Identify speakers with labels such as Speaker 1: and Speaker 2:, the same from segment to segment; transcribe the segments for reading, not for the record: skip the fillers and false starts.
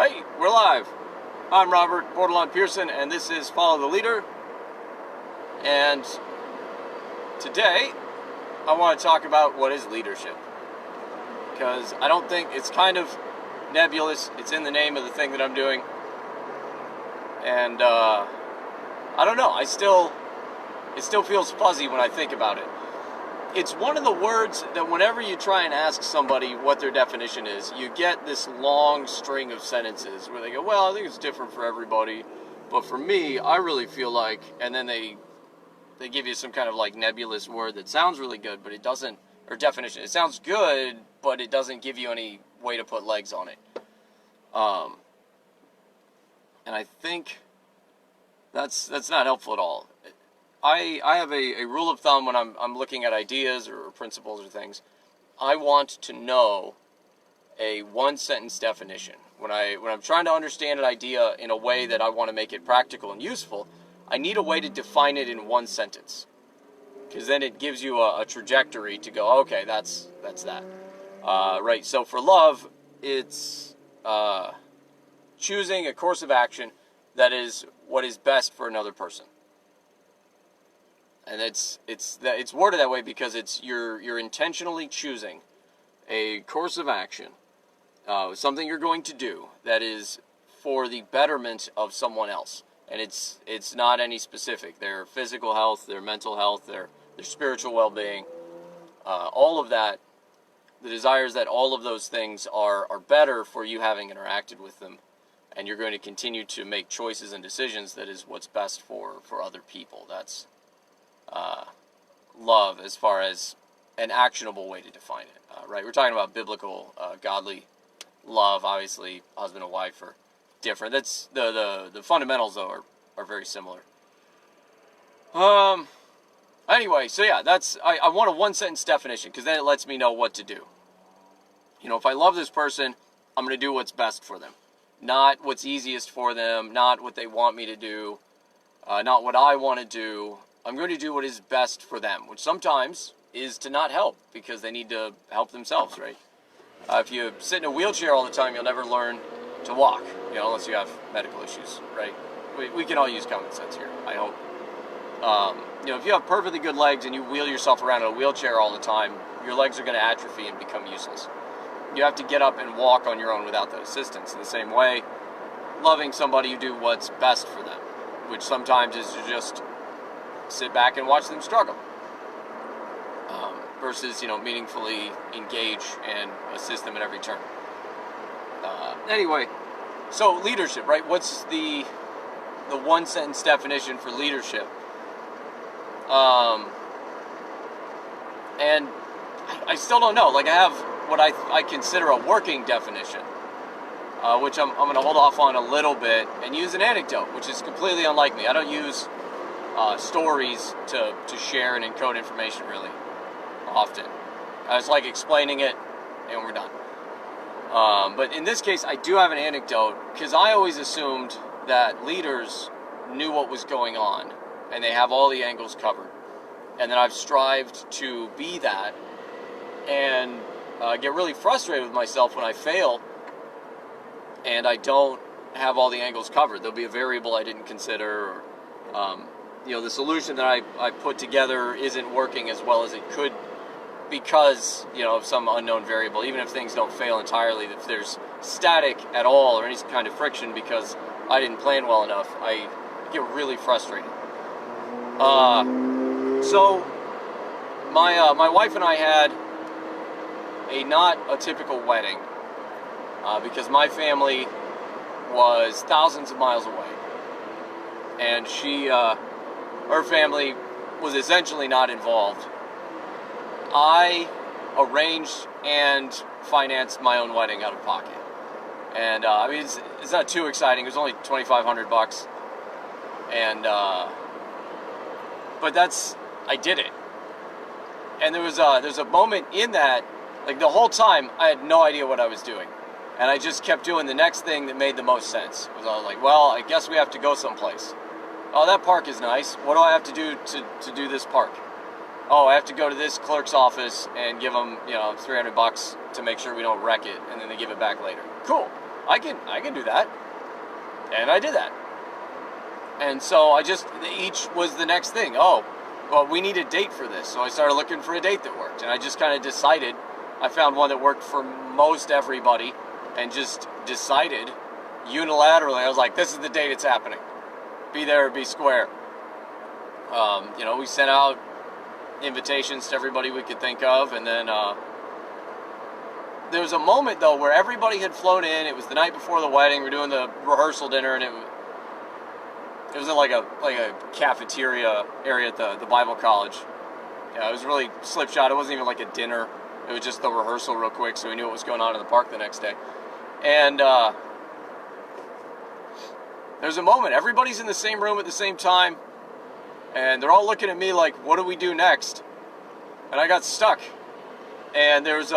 Speaker 1: Hey, we're live. I'm Robert Bordelon Pearson, and this is Follow the Leader. And today, I want to talk about what is leadership. Because I don't think it's kind of nebulous. It's in the name of the thing that I'm doing. And I don't know. It still feels fuzzy when I think about it. It's one of the words that whenever you try and ask somebody what their definition is, you get this long string of sentences where they go, well, I think it's different for everybody, but for me, I really feel like, and then they give you some kind of like nebulous word that sounds really good, but it doesn't, or definition. It sounds good, but it doesn't give you any way to put legs on it. And I think that's not helpful at all. I have a rule of thumb when I'm looking at ideas or principles or things. I want to know a one-sentence definition. When I'm trying to understand an idea in a way that I want to make it practical and useful, I need a way to define it in one sentence. Because then it gives you a trajectory to go, okay, that's that. Right, so for love, it's choosing a course of action that is what is best for another person. And it's worded that way because you're intentionally choosing a course of action, something you're going to do that is for the betterment of someone else. And it's not any specific. Their physical health, their mental health, their spiritual well-being, all of that. The desire is that all of those things are better for you having interacted with them, and you're going to continue to make choices and decisions that is what's best for other people. That's love as far as an actionable way to define it, right? We're talking about biblical, godly love. Obviously, husband and wife are different. That's the fundamentals, though, are very similar. Anyway, so yeah, I want a one-sentence definition because then it lets me know what to do. You know, if I love this person, I'm going to do what's best for them. Not what's easiest for them, not what they want me to do, not what I want to do. I'm going to do what is best for them, which sometimes is to not help because they need to help themselves, right? If you sit in a wheelchair all the time, you'll never learn to walk, unless you have medical issues, right? We can all use common sense here, I hope. If you have perfectly good legs and you wheel yourself around in a wheelchair all the time, your legs are going to atrophy and become useless. You have to get up and walk on your own without that assistance. In the same way, loving somebody, you do what's best for them, which sometimes is to just sit back and watch them struggle, versus meaningfully engage and assist them at every turn. Anyway, so leadership, right? What's the one sentence definition for leadership? And I still don't know. Like, I have what I consider a working definition, which I'm going to hold off on a little bit and use an anecdote, which is completely unlike me. I don't use stories to share and encode information really often. I just like explaining it and we're done. But in this case, I do have an anecdote because I always assumed that leaders knew what was going on and they have all the angles covered. And then I've strived to be that and get really frustrated with myself when I fail and I don't have all the angles covered. There'll be a variable I didn't consider, or the solution that I put together isn't working as well as it could because, of some unknown variable. Even if things don't fail entirely, if there's static at all or any kind of friction because I didn't plan well enough, I get really frustrated. So my wife and I had a not a typical wedding because my family was thousands of miles away. And her family was essentially not involved. I arranged and financed my own wedding out of pocket. And it's not too exciting. It was only $2,500. And but I did it. And there's a moment in that, like the whole time I had no idea what I was doing. And I just kept doing the next thing that made the most sense. I was like, well, I guess we have to go someplace. Oh, that park is nice. What do I have to do to do this park? Oh, I have to go to this clerk's office and give them, $300 to make sure we don't wreck it, and then they give it back later. Cool. I can do that. And I did that. And so each was the next thing. Oh, well, we need a date for this. So I started looking for a date that worked. And I just kind of decided, I found one that worked for most everybody and just decided unilaterally. I was like, this is the date it's happening. Be there or be square. We sent out invitations to everybody we could think of. And then there was a moment, though, where everybody had flown in. It was the night before the wedding. We're doing the rehearsal dinner, and it was in like a cafeteria area at the Bible college. Yeah, it was really slipshod. It wasn't even like a dinner. It was just the rehearsal real quick, so we knew what was going on in the park the next day. And there's a moment. Everybody's in the same room at the same time, and they're all looking at me like, what do we do next? And I got stuck. And there's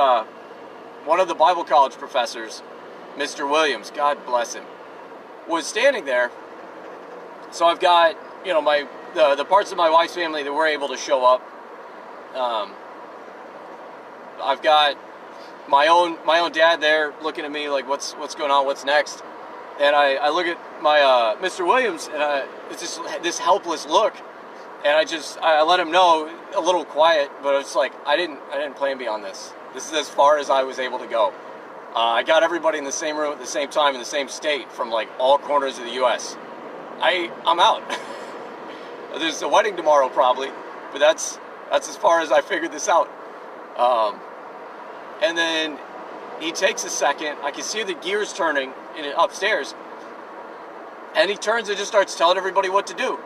Speaker 1: one of the Bible college professors, Mr. Williams, God bless him, was standing there. So I've got, the parts of my wife's family that were able to show up. I've got my own dad there looking at me like, what's going on? What's next? And I look at my Mr. Williams, and it's just this helpless look. And I let him know, a little quiet, but it's like, I didn't plan beyond this. This is as far as I was able to go. I got everybody in the same room at the same time in the same state from like all corners of the U.S. I'm out. There's a wedding tomorrow probably, but that's as far as I figured this out. And then he takes a second. I can see the gears turning upstairs, and he turns and just starts telling everybody what to do.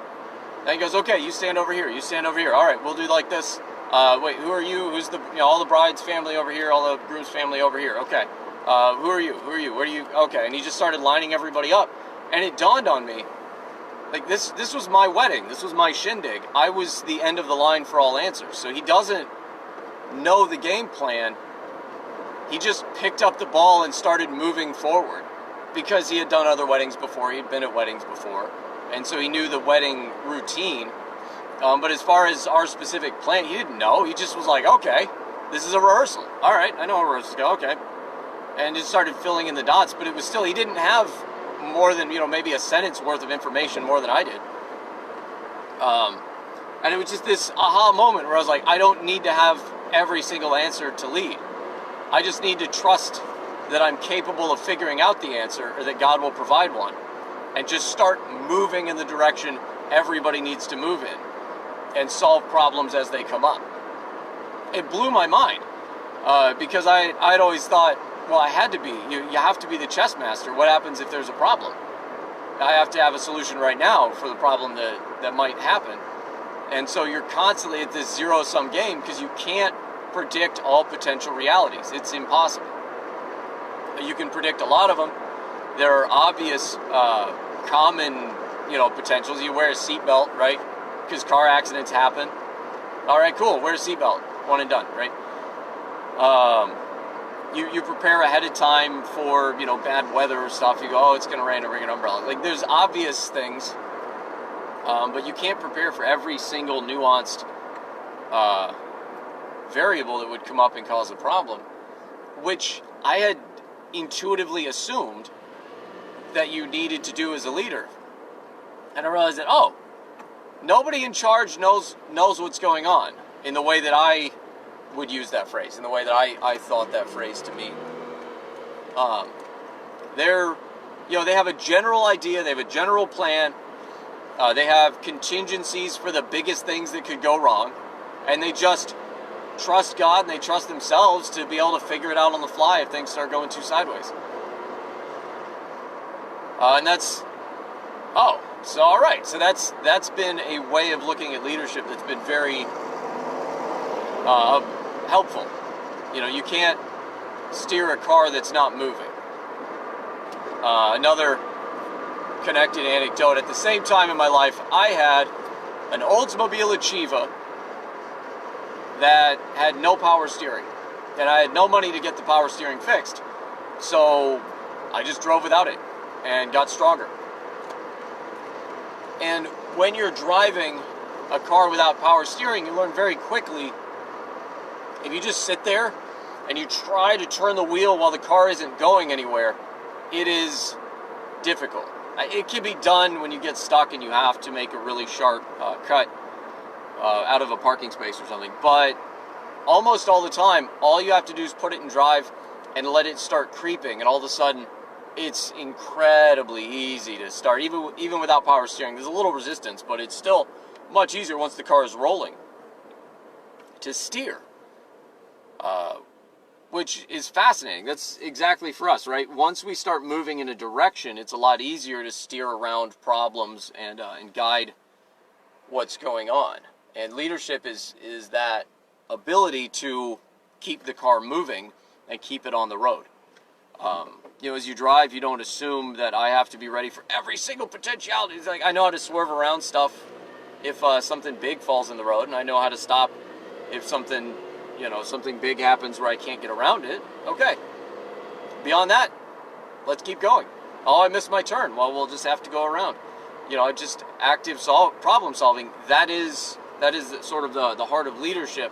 Speaker 1: And he goes, okay, you stand over here. You stand over here. All right, we'll do like this. Wait, who are you? Who's all the bride's family over here, all the groom's family over here. Okay. Who are you? Who are you? Where do you? Okay. And he just started lining everybody up. And it dawned on me, like this was my wedding. This was my shindig. I was the end of the line for all answers. So he doesn't know the game plan. He just picked up the ball and started moving forward because he had done other weddings before. He'd been at weddings before. And so he knew the wedding routine. But as far as our specific plan, he didn't know. He just was like, okay, this is a rehearsal. All right, I know how rehearsals go. Okay. And just started filling in the dots. But it was still, he didn't have more than, maybe a sentence worth of information more than I did. And it was just this aha moment where I was like, I don't need to have every single answer to lead. I just need to trust that I'm capable of figuring out the answer, or that God will provide one. And just start moving in the direction everybody needs to move in. And solve problems as they come up. It blew my mind because I'd always thought, well, I had to be. You have to be the chess master. What happens if there's a problem? I have to have a solution right now for the problem that might happen. And so you're constantly at this zero-sum game because you can't predict all potential realities. It's impossible. You can predict a lot of them. There are obvious, common, potentials. You wear a seatbelt, right? Because car accidents happen. All right, cool. Wear a seatbelt. One and done, right? You prepare ahead of time for, bad weather or stuff. You go, oh, it's going to rain, or bring an umbrella. Like, there's obvious things, but you can't prepare for every single nuanced variable that would come up and cause a problem, which I had intuitively assumed that you needed to do as a leader. And I realized that, nobody in charge knows what's going on in the way that I would use that phrase, in the way that I thought that phrase to mean. They have a general idea, they have a general plan, they have contingencies for the biggest things that could go wrong, and they just trust God and they trust themselves to be able to figure it out on the fly if things start going too sideways. And that's, so all right. So that's been a way of looking at leadership that's been very helpful. You can't steer a car that's not moving. Another connected anecdote. At the same time in my life, I had an Oldsmobile Achieva that had no power steering, and I had no money to get the power steering fixed. So I just drove without it and got stronger. And when you're driving a car without power steering, you learn very quickly, if you just sit there and you try to turn the wheel while the car isn't going anywhere, it is difficult. It can be done when you get stuck and you have to make a really sharp cut out of a parking space or something. But almost all the time, all you have to do is put it in drive and let it start creeping, and all of a sudden, it's incredibly easy to start, even without power steering. There's a little resistance, but it's still much easier once the car is rolling to steer, which is fascinating. That's exactly for us, right? Once we start moving in a direction, it's a lot easier to steer around problems and guide what's going on. And leadership is that ability to keep the car moving and keep it on the road. As you drive, you don't assume that I have to be ready for every single potentiality. It's like, I know how to swerve around stuff if something big falls in the road, and I know how to stop if something big happens where I can't get around it. Okay. Beyond that, let's keep going. Oh, I missed my turn. Well, we'll just have to go around. Just active problem solving. That is sort of the heart of leadership.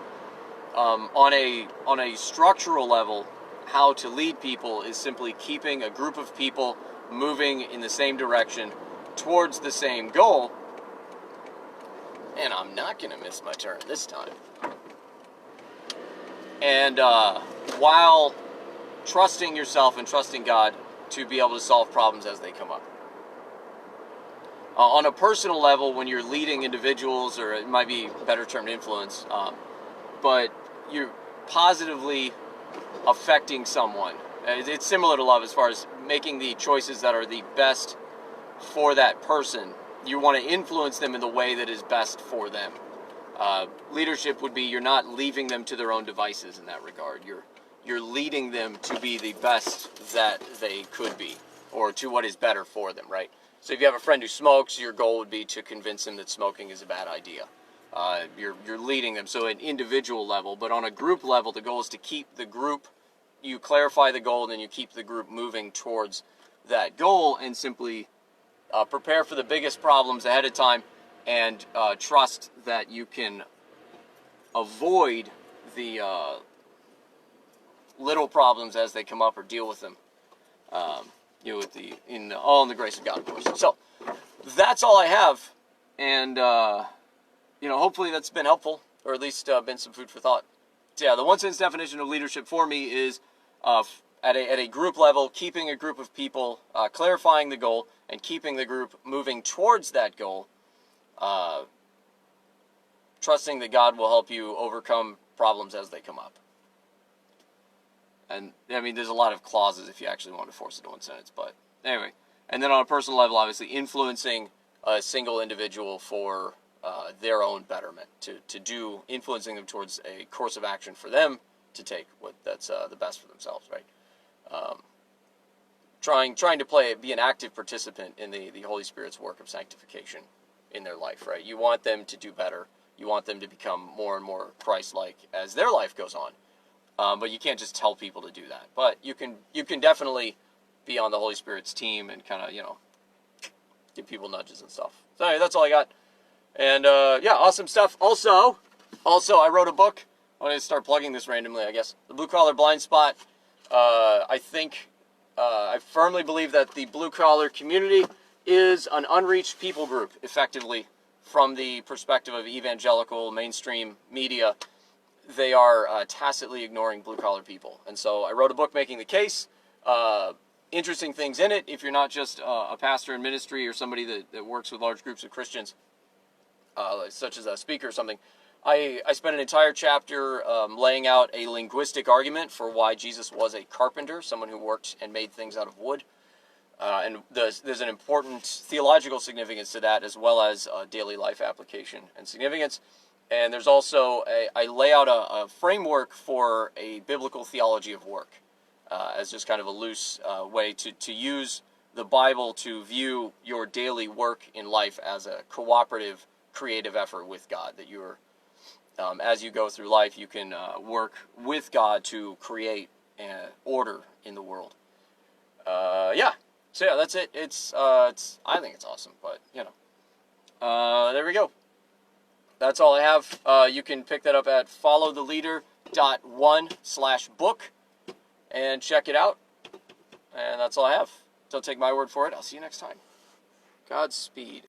Speaker 1: On a structural level, how to lead people is simply keeping a group of people moving in the same direction towards the same goal. And I'm not going to miss my turn this time. And while trusting yourself and trusting God to be able to solve problems as they come up. On a personal level, when you're leading individuals, or it might be better termed influence, but you're positively affecting someone. It's similar to love as far as making the choices that are the best for that person. You want to influence them in the way that is best for them. Leadership would be you're not leaving them to their own devices in that regard. You're leading them to be the best that they could be, or to what is better for them, right? So if you have a friend who smokes, your goal would be to convince them that smoking is a bad idea. You're leading them, so at an individual level, but on a group level, the goal is to keep the group, you clarify the goal, and then you keep the group moving towards that goal, and simply prepare for the biggest problems ahead of time, and trust that you can avoid the little problems as they come up, or deal with them, all in the grace of God, of course. So that's all I have, and hopefully that's been helpful, or at least been some food for thought. So yeah, the one sentence definition of leadership for me is at a group level, keeping a group of people, clarifying the goal, and keeping the group moving towards that goal, trusting that God will help you overcome problems as they come up. And, there's a lot of clauses if you actually want to force it to one sentence, but anyway. And then on a personal level, obviously, influencing a single individual for their own betterment, influencing them towards a course of action for them to take that's the best for themselves, right? Trying to be an active participant in the Holy Spirit's work of sanctification in their life, right? You want them to do better. You want them to become more and more Christ-like as their life goes on. But you can't just tell people to do that. But you can definitely be on the Holy Spirit's team and kind of, give people nudges and stuff. So anyway, that's all I got. And awesome stuff. Also, I wrote a book. I'm going to start plugging this randomly, I guess. The Blue Collar Blind Spot. I firmly believe that the blue collar community is an unreached people group, effectively, from the perspective of evangelical mainstream media. They are tacitly ignoring blue collar people. And so I wrote a book making the case. Interesting things in it if you're not just a pastor in ministry or somebody that works with large groups of Christians, such as a speaker or something. I spent an entire chapter laying out a linguistic argument for why Jesus was a carpenter, someone who worked and made things out of wood. And there's an important theological significance to that, as well as daily life application and significance. And there's also I lay out a framework for a biblical theology of work, as just kind of a loose way to use the Bible to view your daily work in life as a cooperative, creative effort with God. That you're, as you go through life, you can work with God to create order in the world. So yeah, that's it. It's I think it's awesome, but there we go. That's all I have. You can pick that up at followtheleader.one/book and check it out. And that's all I have. Don't take my word for it. I'll see you next time. Godspeed.